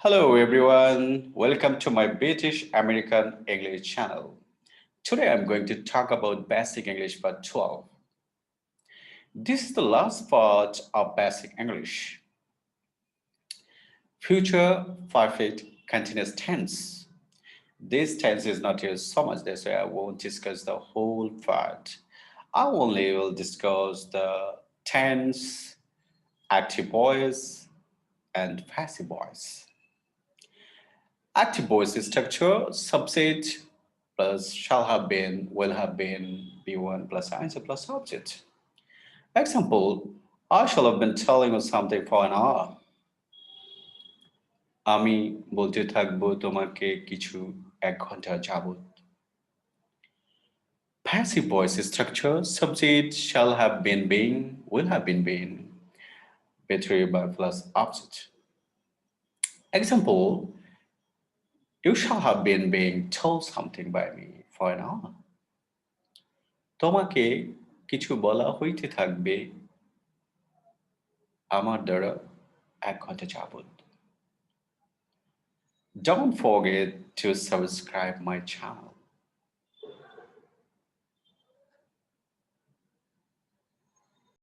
Hello everyone, welcome to my British American English channel. Today I'm going to talk about Basic English Part 12. This is the last part of Basic English. Future Perfect Continuous Tense. This tense is not used so much, that's why I won't discuss the whole part. I only will discuss the tense, active voice, and passive voice. Active voice structure subset plus shall have been, will have been, be1 plus answer plus object. Example, I shall have been telling you something for an hour. আমি বলতে থাকবো তোমাকে কিছু 1 ঘন্টা যাবত। Passive voice structure subject shall have been being, will have been being, be3 by plus object. Example, you shall have been being told something by me for an hour. তোমাকে কিছু বলা হইতে থাকবে আমার দ্বারা 1 ঘন্টা যাবত। Don't forget to subscribe my channel.